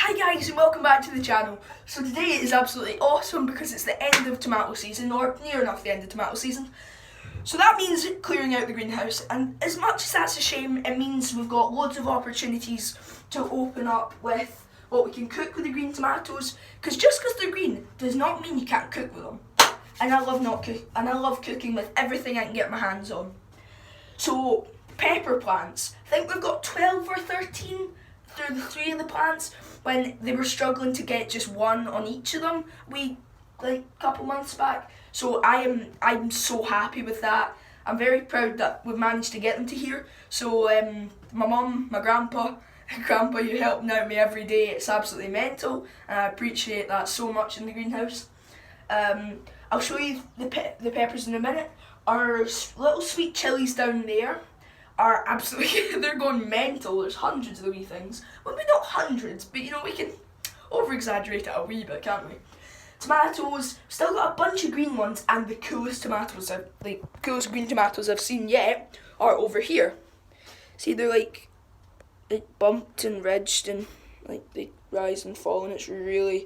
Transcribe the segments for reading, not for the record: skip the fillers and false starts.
Hi guys and welcome back to the channel. So today is absolutely awesome because it's the end of tomato season, or near enough the end of tomato season. So that means clearing out the greenhouse, and as much as that's a shame, it means we've got loads of opportunities to open up with what we can cook with the green tomatoes, because just because they're green does not mean you can't cook with them. And I love cooking with everything I can get my hands on. So pepper plants, I think we've got 12 or 13 through the 3 of the plants. When they were struggling to get just one on each of them, a couple months back. So I'm so happy with that. I'm very proud that we've managed to get them to here. So my mum, my grandpa, you helping out me every day. It's absolutely mental, and I appreciate that so much in the greenhouse. I'll show you the peppers in a minute. Our little sweet chilies down there are absolutely, they're going mental. There's hundreds of the wee things. Well, maybe not hundreds, but you know, we can over-exaggerate it a wee bit, can't we? Tomatoes, still got a bunch of green ones, and the coolest green tomatoes I've seen yet are over here. See, they're like bumped and ridged, and like they rise and fall, and it's really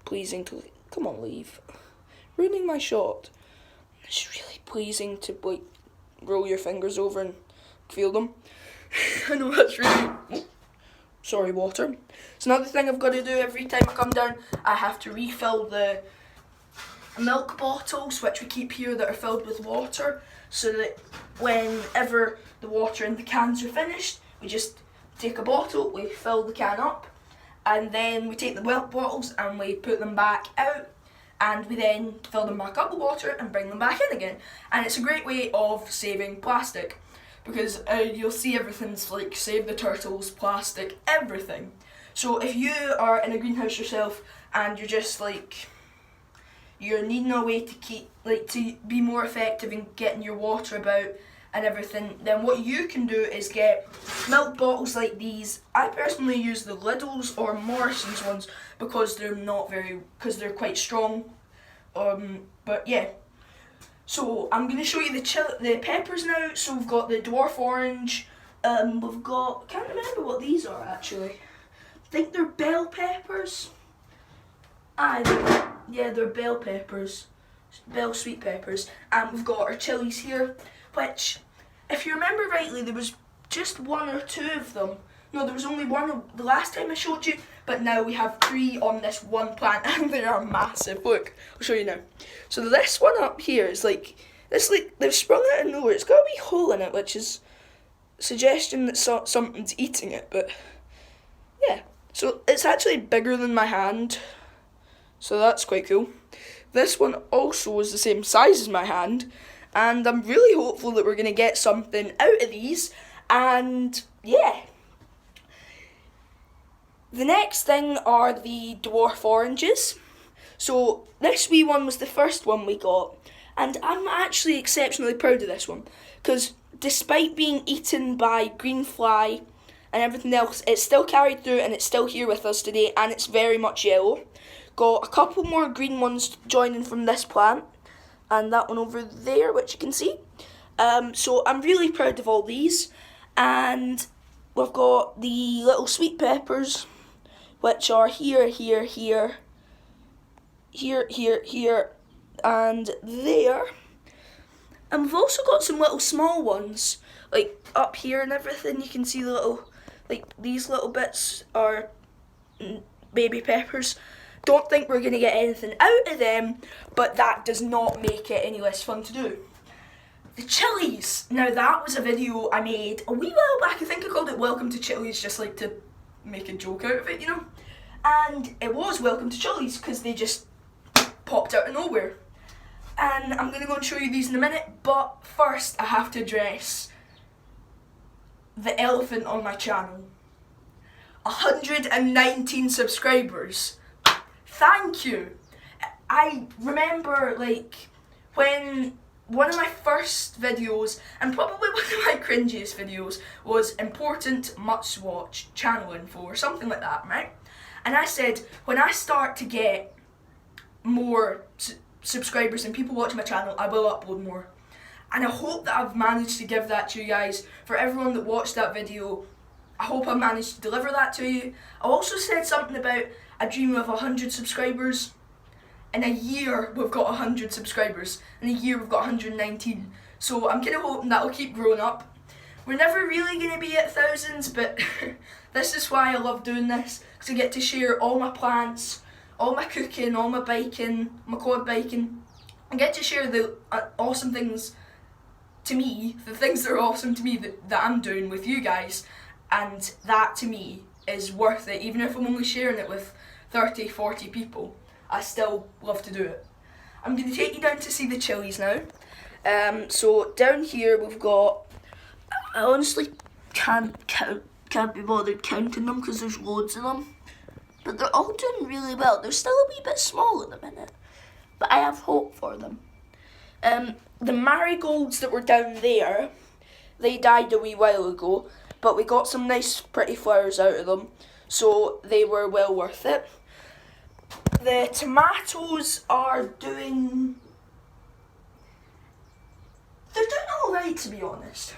pleasing to, come on, leave. Ruining my shot. It's really pleasing to like roll your fingers over and feel them. I know that's really, sorry, water. It's another thing I've got to do every time I come down. I have to refill the milk bottles, which we keep here, that are filled with water, so that whenever the water in the cans are finished, we just take a bottle, we fill the can up, and then we take the milk bottles and we put them back out, and we then fill them back up with water and bring them back in again. And it's a great way of saving plastic, because you'll see everything's like save the turtles, plastic, everything. So if you are in a greenhouse yourself and you're just like, you're needing a way to be more effective in getting your water about and everything, then what you can do is get milk bottles like these. I personally use the Lidl's or Morrison's ones because they're quite strong. But yeah. So I'm going to show you the peppers now. So we've got the dwarf orange. We've got, I can't remember what these are actually. I think they're bell peppers. Yeah, they're bell peppers. Bell sweet peppers. And we've got our chilies here, which, if you remember rightly, there was just 1 or 2 of them. No, there was only 1 the last time I showed you, but now we have 3 on this one plant, and they are massive. Look, I'll show you now. So this one up here is they've sprung out of nowhere. It's got a wee hole in it, which is a suggestion that something's eating it, but yeah. So it's actually bigger than my hand, so that's quite cool. This one also is the same size as my hand, and I'm really hopeful that we're going to get something out of these, and yeah. The next thing are the dwarf oranges. So this wee one was the first one we got, and I'm actually exceptionally proud of this one, because despite being eaten by green fly and everything else, it's still carried through and it's still here with us today, and it's very much yellow. Got a couple more green ones joining from this plant, and that one over there, which you can see. So I'm really proud of all these, and we've got the little sweet peppers, which are here, and there. And we've also got some little small ones, like up here and everything. You can see the little, these little bits are baby peppers. Don't think we're going to get anything out of them, but that does not make it any less fun to do. The chilies. Now that was a video I made a wee while back. I think I called it Welcome to Chilies, just like to make a joke out of it, you know. And it was Welcome to Chilies because they just popped out of nowhere. And I'm going to go and show you these in a minute, but first I have to address the elephant on my channel. 119 subscribers. Thank you. I remember when one of my first videos, and probably one of my cringiest videos, was important must watch channel info or something like that, right? And I said, when I start to get more subscribers and people watching my channel, I will upload more. And I hope that I've managed to give that to you guys. For everyone that watched that video, I hope I managed to deliver that to you. I also said something about a dream of 100 subscribers. In a year we've got 100 subscribers. In a year we've got 119. So I'm kind of hoping that'll keep growing up. We're never really going to be at thousands, but this is why I love doing this, because I get to share all my plants, all my cooking, all my biking, my quad biking. I get to share the awesome things to me, the things that are awesome to me that I'm doing with you guys, and that to me is worth it. Even if I'm only sharing it with 30, 40 people, I still love to do it. I'm going to take you down to see the chilies now. So down here we've got, I honestly can't be bothered counting them because there's loads of them, but they're all doing really well. They're still a wee bit small at the minute, but I have hope for them. The marigolds that were down there, they died a wee while ago, but we got some nice pretty flowers out of them, so they were well worth it. The tomatoes are doing, they're doing alright, to be honest.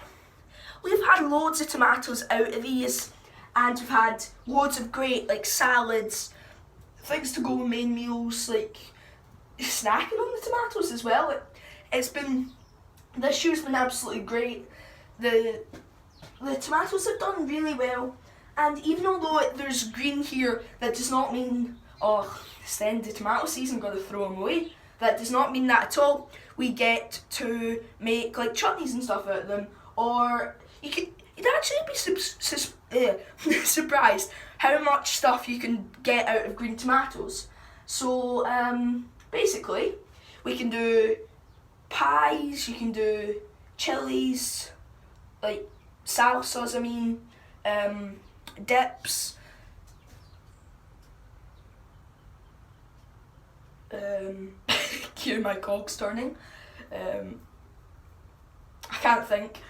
We've had loads of tomatoes out of these, and we've had loads of great like salads, things to go with main meals, like snacking on the tomatoes as well. This year's been absolutely great. The tomatoes have done really well, and even although there's green here, that does not mean, oh, it's the end of tomato season, gotta throw them away. That does not mean that at all. We get to make like chutneys and stuff out of them, or you'd actually be surprised how much stuff you can get out of green tomatoes. So basically, we can do pies, you can do chilies, like salsas, dips, cue my cogs turning, I can't think.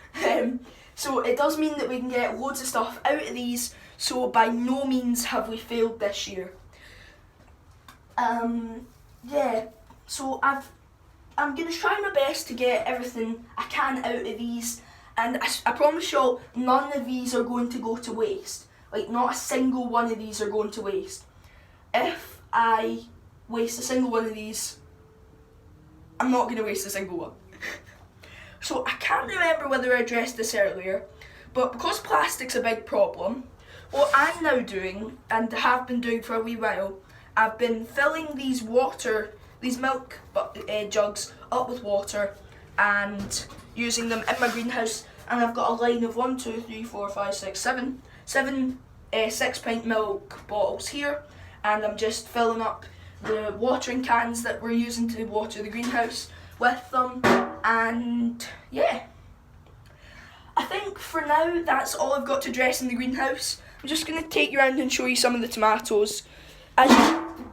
So it does mean that we can get loads of stuff out of these, so by no means have we failed this year. Yeah, so I'm going to try my best to get everything I can out of these, and I promise y'all, none of these are going to go to waste. Like, not a single one of these are going to waste. If I waste a single one of these, I'm not going to waste a single one. So I can't remember whether I addressed this earlier, but because plastic's a big problem, what I'm now doing, and have been doing for a wee while, I've been filling these milk jugs up with water and using them in my greenhouse, and I've got a line of 1, 2, 3, 4, 5, 6, 7 6-pint milk bottles here, and I'm just filling up the watering cans that we're using to water the greenhouse with them. And yeah, I think for now that's all I've got to dress in the greenhouse. I'm just going to take you around and show you some of the tomatoes.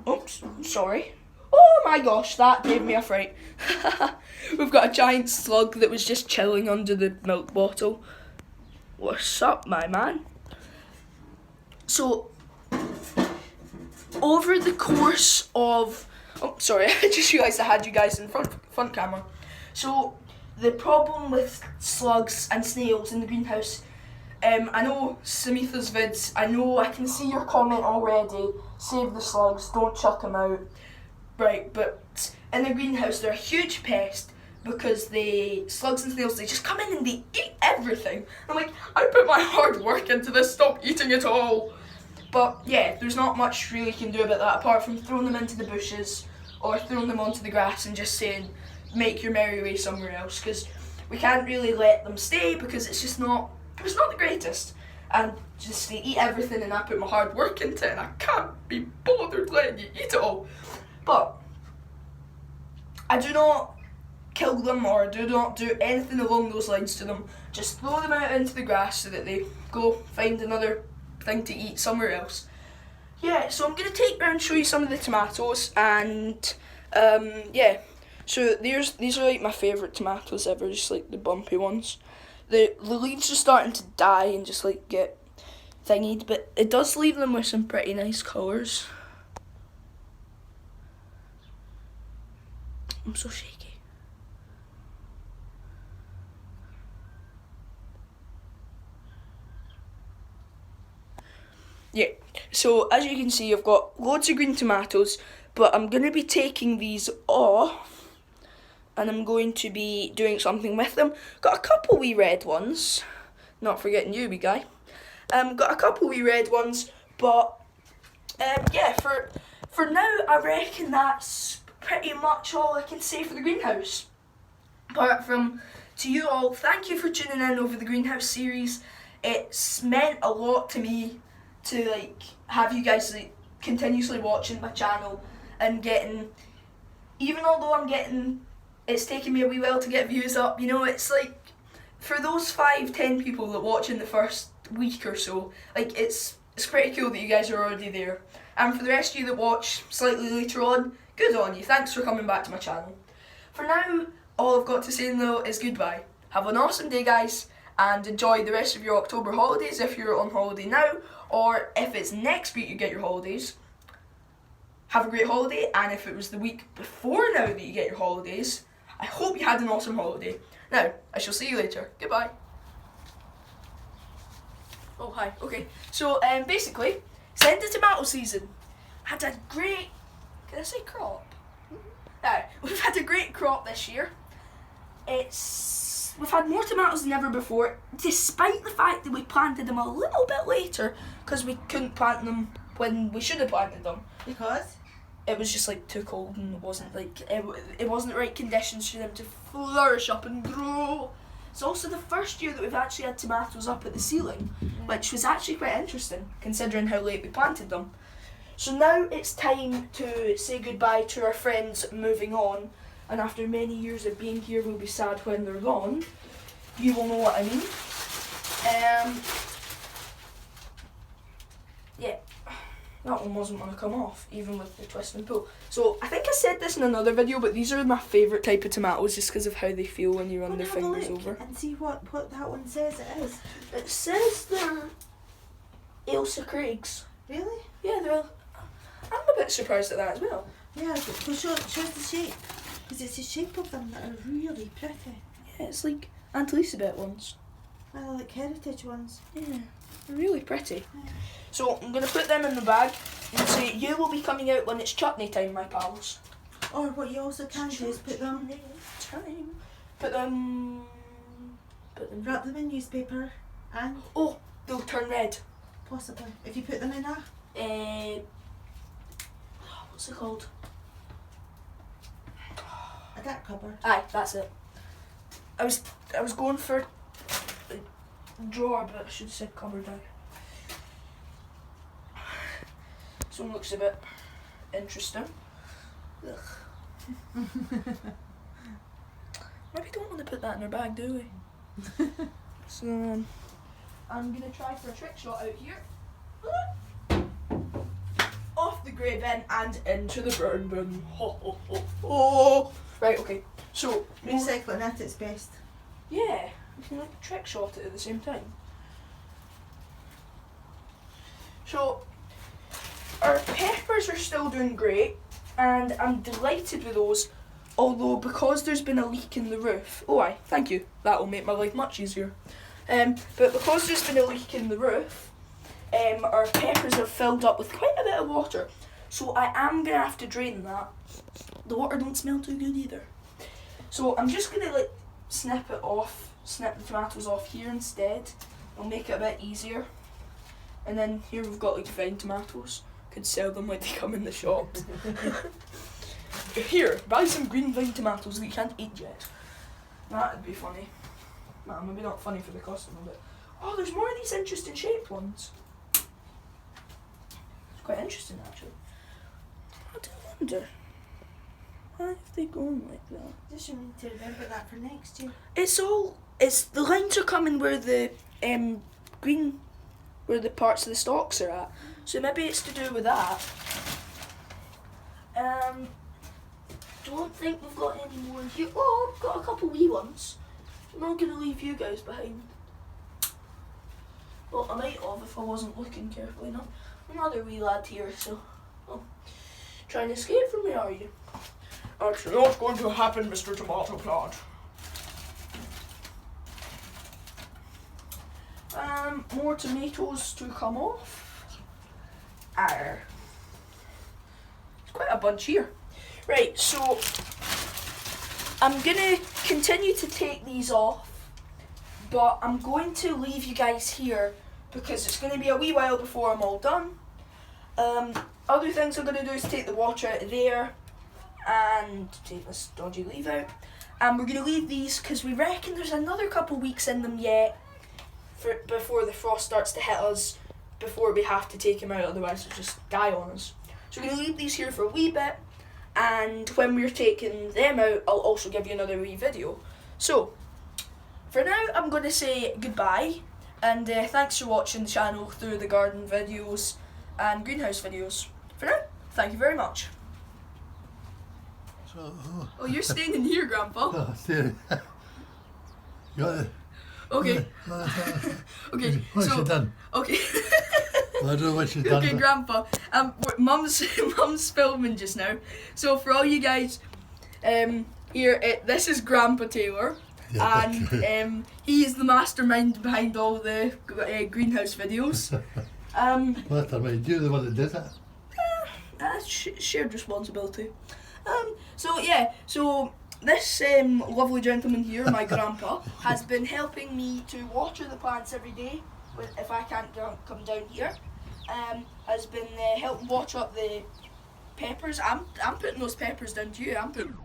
Oops, sorry. Oh my gosh, that gave me a fright. We've got a giant slug that was just chilling under the milk bottle. What's up, my man? So, over the course of... Oh, sorry, I just realised I had you guys in front camera. So, the problem with slugs and snails in the greenhouse, I know Samitha's vids, I know I can see your comment already, save the slugs, don't chuck them out. Right, but in the greenhouse they're a huge pest because the slugs and snails, they just come in and they eat everything. I'm like, I put my hard work into this, stop eating it all. But yeah, there's not much really you can do about that apart from throwing them into the bushes or throwing them onto the grass and just saying, make your merry way somewhere else, because we can't really let them stay because it's not the greatest. And just they eat everything and I put my hard work into it and I can't be bothered letting you eat it all. But I do not kill them or do not do anything along those lines to them. Just throw them out into the grass so that they go find another thing to eat somewhere else. Yeah, so I'm going to take around and show you some of the tomatoes, and yeah, so these are like my favourite tomatoes ever, just like the bumpy ones. The leaves are starting to die and just like get thingied, but it does leave them with some pretty nice colours. I'm so shaky. Yeah, so as you can see, I've got loads of green tomatoes, but I'm going to be taking these off, and I'm going to be doing something with them. Got a couple wee red ones, not forgetting you, wee guy. Got a couple wee red ones, but yeah, for now, I reckon that's pretty much all I can say for the greenhouse. Apart from, to you all, thank you for tuning in over the greenhouse series. It's meant a lot to me to have you guys continuously watching my channel and getting, even although it's taken me a wee while to get views up, it's for those 5-10 people that watch in the first week or so, it's pretty cool that you guys are already there. And for the rest of you that watch slightly later on, good on you, thanks for coming back to my channel. For now, all I've got to say though is goodbye. Have an awesome day, guys, and enjoy the rest of your October holidays if you're on holiday now, or if it's next week you get your holidays. Have a great holiday, and if it was the week before now that you get your holidays, I hope you had an awesome holiday. Now, I shall see you later. Goodbye. Oh, hi. Okay. So, basically, it's the end of tomato season. Had a great, can I say crop? We've had a great crop this year. We've had more tomatoes than ever before, despite the fact that we planted them a little bit later, because we couldn't plant them when we should have planted them. Because? It was just too cold, and it wasn't it wasn't the right conditions for them to flourish up and grow. It's also the first year that we've actually had tomatoes up at the ceiling, which was actually quite interesting considering how late we planted them. So now it's time to say goodbye to our friends moving on, and after many years of being here, we'll be sad when they're gone. You will know what I mean. Yeah. That one wasn't going to come off, even with the twist and pull. So, I think I said this in another video, but these are my favourite type of tomatoes just because of how they feel when you run their fingers over. And see what that one says it is. It says they're Ailsa Craig's. Really? Yeah, I'm a bit surprised at that as well. Yeah, but show the shape. Because it's the shape of them that are really pretty. Yeah, it's like Aunt Elizabeth ones. I like heritage ones. Yeah, they're really pretty. Yeah. So I'm going to put them in the bag and say, you will be coming out when it's chutney time, my pals. Or what you also can do is put them... Put them... Wrap them in newspaper and... Oh, they'll turn red. Possibly. If you put them in what's it called? a dark cupboard. Aye, that's it. I was going for drawer, but I should have said cupboard now. This one looks a bit interesting. Ugh. Maybe don't want to put that in our bag, do we? So I'm gonna try for a trick shot out here. Off the grey bin and into the burn bin. Ho, ho, ho, ho. Right, okay. So Recycling at its best. yeah, we can trick shot it at the same time. So our peppers are still doing great, and I'm delighted with those. Although because there's been a leak in the roof. Oh aye, thank you. That will make my life much easier. But because there's been a leak in the roof, our peppers have filled up with quite a bit of water. So I am gonna have to drain that. The water don't smell too good either. So I'm just gonna snip the tomatoes off here instead. It'll make it a bit easier. And then here we've got fine tomatoes. Could sell them like they come in the shops. Here, buy some green vine tomatoes that you can't eat yet. That'd be funny. Well, maybe not funny for the customer, but oh, there's more of these interesting shaped ones. It's quite interesting actually. I do wonder why have they gone like that. Just need to remember that for next year. It's the lines are coming where the green, where the parts of the stalks are at. So maybe it's to do with that. Don't think we've got any more in here. Oh, I've got a couple wee ones. I'm not going to leave you guys behind. Well, I might have if I wasn't looking carefully enough. Another wee lad here, so... Oh. Trying to escape from me, are you? That's not going to happen, Mr. Tomato Plant. More tomatoes to come off. There's quite a bunch here. Right, so I'm gonna continue to take these off, but I'm going to leave you guys here because it's gonna be a wee while before I'm all done. Other things I'm gonna do is take the water out of there and take this dodgy leaf out. And we're gonna leave these because we reckon there's another couple weeks in them yet before the frost starts to hit us, before we have to take them out, otherwise they'll just die on us. So we're gonna leave these here for a wee bit, and when we're taking them out, I'll also give you another wee video. So, for now, I'm going to say goodbye, and thanks for watching the channel through the garden videos and greenhouse videos. For now, thank you very much. So, Oh, you're staying in here, Grandpa. oh, stay. You got it. Okay. Okay. What's she So, done? okay. I don't know what she's done. Okay, but- Grandpa. Mum's filming just now. So for all you guys, here, this is Grampa Taylor, Yeah, and he is the mastermind behind all the greenhouse videos. Mastermind, you're the one that did it. That's shared responsibility. So this lovely gentleman here, my grandpa, has been helping me to water the plants every day if I can't come down here. Has been helping water up the peppers. I'm putting those peppers down to you. I'm putting.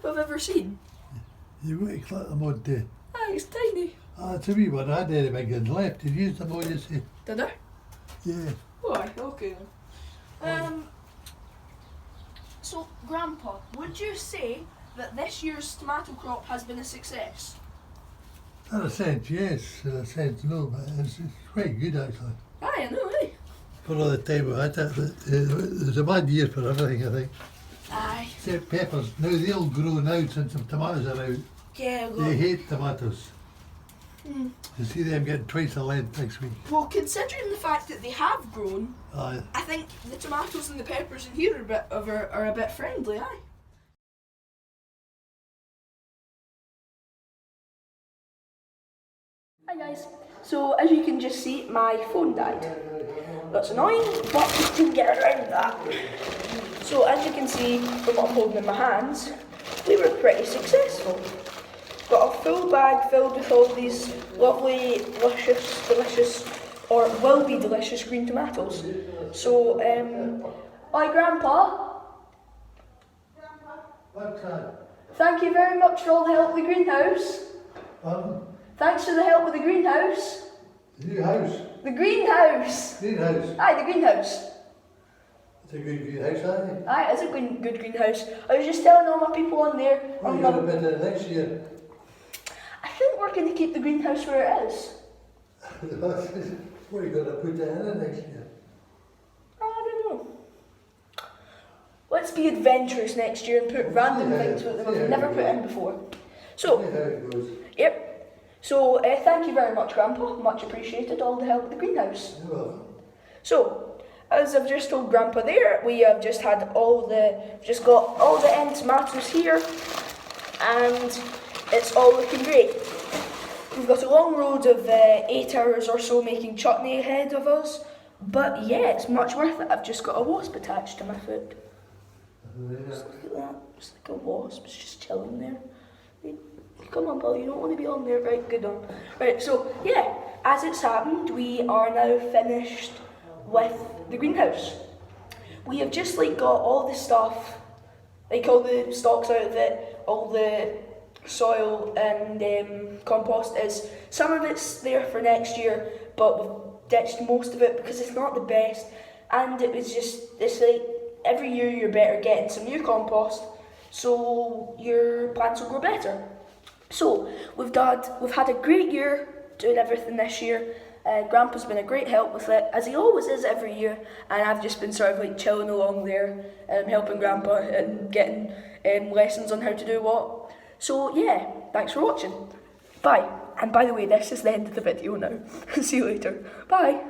tomato I've ever seen. You've got to clip them on too. Ah, it's tiny. It's a wee one. I had any big ones left. Did you use them all, you see? Did I? Yeah. Why? Okay then. So, Grandpa, would you say that this year's tomato crop has been a success? In a sense, yes. In a sense, no. But it's quite good, actually. Aye, I know, eh? For all the time we had it. But, it was a bad year for everything, I think. Aye. Except peppers. Now, they'll grow now since the tomatoes are out. Yeah, They hate tomatoes. Hmm. You see them getting twice the length next week. Well, considering the fact that they have grown, Aye. I think the tomatoes and the peppers in here are a bit friendly, aye. Hi guys. So as you can just see, my phone died. That's annoying, but we can get around that. So as you can see from what I'm holding in my hands, we were pretty successful. Got a full bag filled with all these lovely, delicious, or will be delicious green tomatoes. So, hi Grandpa. What's that? Thank you very much for all the help with the greenhouse. Pardon? Thanks for the help with the greenhouse. The new house. The greenhouse. Greenhouse. Aye, the greenhouse. It's a good greenhouse, isn't it? Aye, it's a good greenhouse. I was just telling all my people on there. Well, you got a bit of next year. I think we're going to keep the greenhouse where it is. What are you going to put it in next year? I don't know. Let's be adventurous next year and put random things that we've never put in before. So, See how it goes. yep. So, thank you very much, Grandpa. Much appreciated, all the help with the greenhouse. You're welcome. So, as I've just told Grandpa there, we have just got all the end tomatoes here, and it's all looking great. We've got a long road of 8 hours or so making chutney ahead of us, but yeah, it's much worth it. I've just got a wasp attached to my foot. Just look at that, it's like a wasp, it's just chilling there. Come on, Paul, you don't want to be on there. Right, good on. Right, so yeah, as it's happened, we are now finished with the greenhouse. We have just got all the stuff, all the stalks out of it, all the soil and compost is. Some of it's there for next year, but we've ditched most of it because it's not the best. And it's like every year you're better getting some new compost, so your plants will grow better. So we've had a great year doing everything this year. Grandpa's been a great help with it, as he always is every year, and I've just been sort of chilling along there, helping Grandpa and getting lessons on how to do what. So yeah, thanks for watching. Bye. And by the way, this is the end of the video now. See you later. Bye.